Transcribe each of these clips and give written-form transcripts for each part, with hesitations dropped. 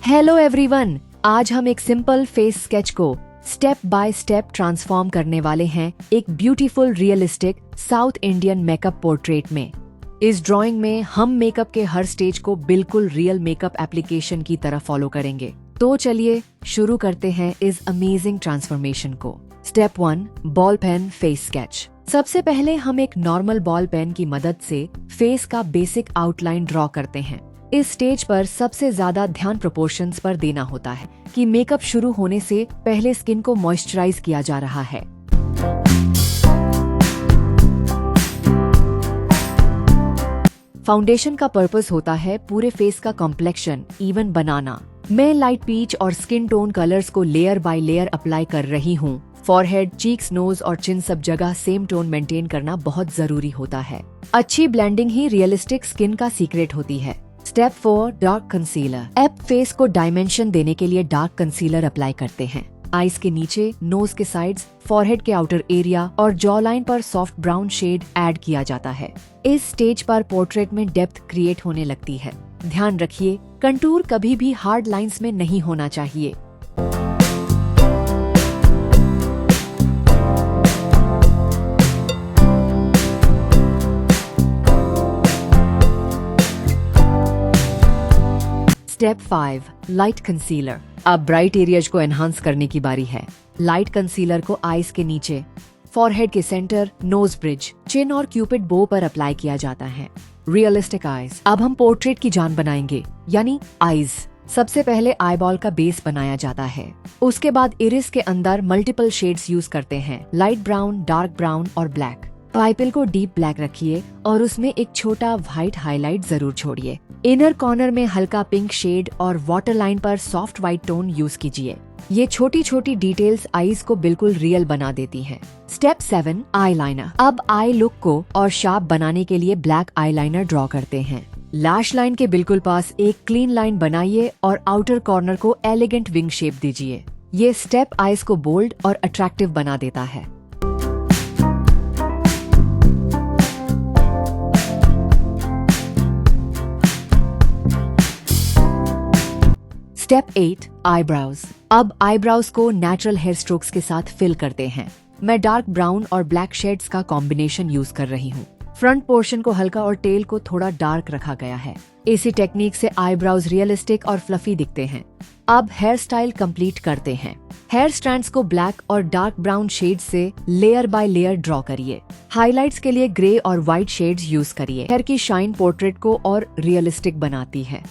Hello everyone, आज हम एक सिंपल फेस स्केच को स्टेप बाय स्टेप ट्रांसफॉर्म करने वाले हैं एक beautiful realistic south Indian makeup portrait में। इस ड्राइंग में हम मेकअप के हर स्टेज को बिल्कुल रियल मेकअप एप्लीकेशन की तरह फॉलो करेंगे। तो चलिए शुरू करते हैं इस अमेजिंग ट्रांसफॉर्मेशन को। Step 1, ball pen face sketch. सबसे पहले हम एक नॉर्मल बॉल पेन की मदद से फेस का बेसिक आउटलाइन ड्रॉ करते हैं। इस स्टेज पर सबसे ज्यादा ध्यान प्रोपोर्शंस पर देना होता है कि मेकअप शुरू होने से पहले स्किन को मॉइस्चराइज किया जा रहा है। फाउंडेशन का पर्पस होता है पूरे फेस का कॉम्प्लेक्शन इवन बनाना। मैं लाइट पीच और स्किन टोन कलर्स को लेयर बाय लेयर अप्लाई कर रही हूँ। फॉरहेड, चीक्स, नोज और चिन सब जगह सेम टोन मेंटेन करना बहुत जरूरी होता है। अच्छी ब्लेंडिंग ही रियलिस्टिक स्किन का सीक्रेट होती है। Step 4, dark concealer. अब फेस को डायमेंशन देने के लिए डार्क कंसीलर अप्लाई करते हैं। आईज के नीचे, नोज के साइड्स, फॉरहेड के आउटर एरिया और जॉ लाइन पर सॉफ्ट ब्राउन शेड ऐड किया जाता है। इस स्टेज पर पोर्ट्रेट में डेप्थ क्रिएट होने लगती है। ध्यान रखिए, कंटूर कभी भी हार्ड लाइंस में नहीं होना चाहिए। Step 5, light concealer. अब ब्राइट एरियाज को एनहांस करने की बारी है। लाइट कंसीलर को आईज के नीचे, फॉरहेड के सेंटर, नोज ब्रिज, चिन और क्यूपिड बो पर अप्लाई किया जाता है। Realistic eyes. अब हम पोर्ट्रेट की जान बनाएंगे, यानी आईज। सबसे पहले आईबॉल का बेस बनाया जाता है। उसके बाद इरिस के अंदर मल्टीपल शेड्स यूज करते हैं, लाइट ब्राउन, डार्क ब्राउन और ब्लैक। पाइपिल को डीप ब्लैक रखिए और उसमें एक छोटा व्हाइट हाईलाइट जरूर छोड़िए। इनर कॉर्नर में हल्का पिंक शेड और वाटर लाइन पर सॉफ्ट व्हाइट टोन यूज कीजिए। ये छोटी छोटी डिटेल्स आईज को बिल्कुल रियल बना देती हैं। Step 7, eye liner. अब आई लुक को और शार्प बनाने के लिए ब्लैक आई लाइनर ड्रॉ करते हैं। लैश लाइन के बिल्कुल पास एक क्लीन लाइन बनाइए और आउटर कॉर्नर को एलिगेंट विंग शेप दीजिए। ये स्टेप आईज को बोल्ड और अट्रैक्टिव बना देता है। Step 8, eyebrows. अब आईब्राउज को नेचुरल हेयर स्ट्रोक्स के साथ फिल करते हैं। मैं डार्क ब्राउन और ब्लैक शेड्स का कॉम्बिनेशन यूज कर रही हूँ। फ्रंट पोर्शन को हल्का और टेल को थोड़ा डार्क रखा गया है। इसी टेक्निक से आईब्राउज रियलिस्टिक और फ्लफी दिखते हैं। अब हेयर स्टाइल कंप्लीट करते हैं। हेयर स्ट्रैंड्स को ब्लैक और डार्क ब्राउन शेड से लेयर बाय लेयर ड्रॉ करिए। हाइलाइट्स के लिए ग्रे और व्हाइट शेड्स यूज करिए। हेयर की शाइन पोर्ट्रेट को और रियलिस्टिक बनाती है।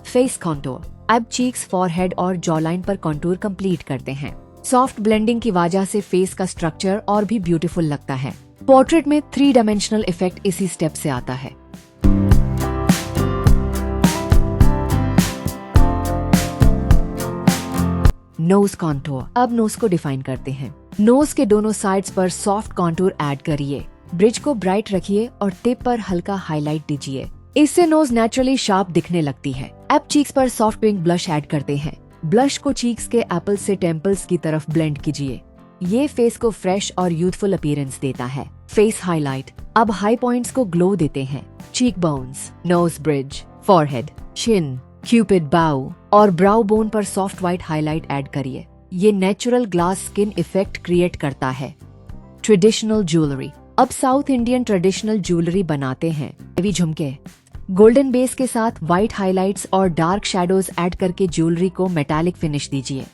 Face contour. अब चीक्स, फॉरहेड और जॉ लाइन पर कॉन्टूर कंप्लीट करते हैं। सॉफ्ट ब्लेंडिंग की वजह से फेस का स्ट्रक्चर और भी ब्यूटीफुल लगता है। पोर्ट्रेट में 3 डायमेंशनल इफेक्ट इसी स्टेप से आता है। Nose contour. अब नोज को डिफाइन करते हैं। नोज के दोनों साइड्स पर सॉफ्ट कॉन्टूर ऐड करिए। ब्रिज को ब्राइट रखिए और टिप पर हल्का हाईलाइट दीजिए। इससे नोज नेचुरली शार्प दिखने लगती है। अब चीक्स पर सॉफ्ट पिंक ब्लश ऐड करते हैं। ब्लश को चीक्स के एप्पल से टेम्पल्स की तरफ ब्लेंड कीजिए। ये फेस को फ्रेश और यूथफुल अपीयरेंस देता है। Face highlight. अब हाई पॉइंट्स को ग्लो देते हैं। Cheek bones, nose bridge, forehead, chin, Cupid bow और ब्राउ बोन पर सॉफ्ट व्हाइट हाईलाइट ऐड करिए। ये natural glass skin effect create करता है। Traditional jewellery. अब साउथ इंडियन ट्रेडिशनल ज्वेलरी बनाते हैं। हेवी झुमके, गोल्डन बेस के साथ व्हाइट हाइलाइट्स और डार्क शैडोज ऐड करके ज्वेलरी को मेटालिक फिनिश दीजिए।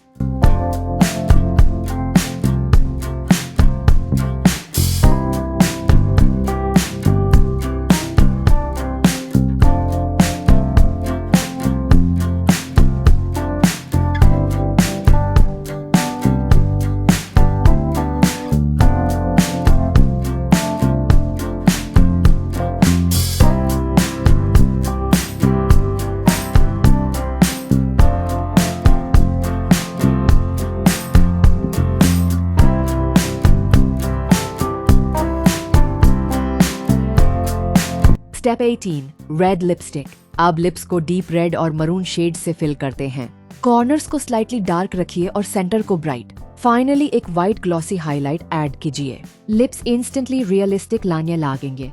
Step 18 red lipstick. अब लिप्स को डीप रेड और मरून शेड से फिल करते हैं। कॉर्नर्स को स्लाइटली डार्क रखिए और सेंटर को ब्राइट। फाइनली एक व्हाइट ग्लॉसी हाईलाइट ऐड कीजिए। लिप्स इंस्टेंटली रियलिस्टिक लाने लागेंगे।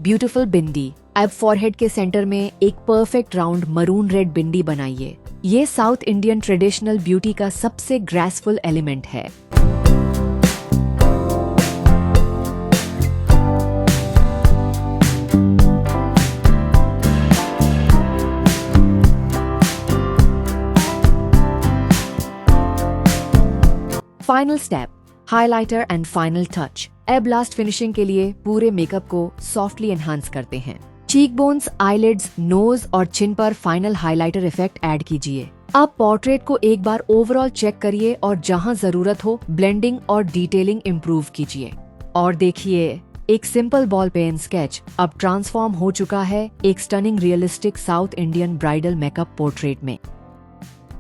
ब्यूटीफुल बिंदी। अब फॉरहेड के सेंटर में एक परफेक्ट राउंड मरून रेड बिंदी बनाइए। ये साउथ इंडियन ट्रेडिशनल ब्यूटी का सबसे ग्रेसफुल एलिमेंट है। Final step highlighter and final touch. अब लास्ट फिनिशिंग के लिए पूरे मेकअप को सॉफ्टली एनहांस करते हैं। चीक बोन्स, आईलिड्स, नोज और चिन पर फाइनल हाइलाइटर इफेक्ट ऐड कीजिए। अब पोर्ट्रेट को एक बार ओवरऑल चेक करिए और जहां जरूरत हो ब्लेंडिंग और डिटेलिंग इम्प्रूव कीजिए। और देखिए, एक सिंपल बॉल पेन स्केच अब ट्रांसफॉर्म हो चुका है एक stunning realistic south Indian bridal makeup portrait में।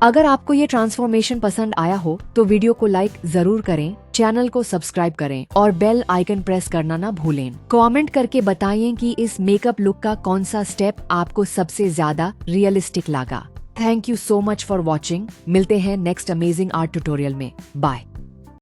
अगर आपको ये ट्रांसफॉर्मेशन पसंद आया हो तो वीडियो को लाइक जरूर करें, चैनल को सब्सक्राइब करें और बेल आइकन प्रेस करना ना भूलें। कमेंट करके बताइए कि इस मेकअप लुक का कौन सा स्टेप आपको सबसे ज्यादा रियलिस्टिक लगा। Thank you so much for watching. मिलते हैं नेक्स्ट अमेजिंग आर्ट ट्यूटोरियल में। बाय।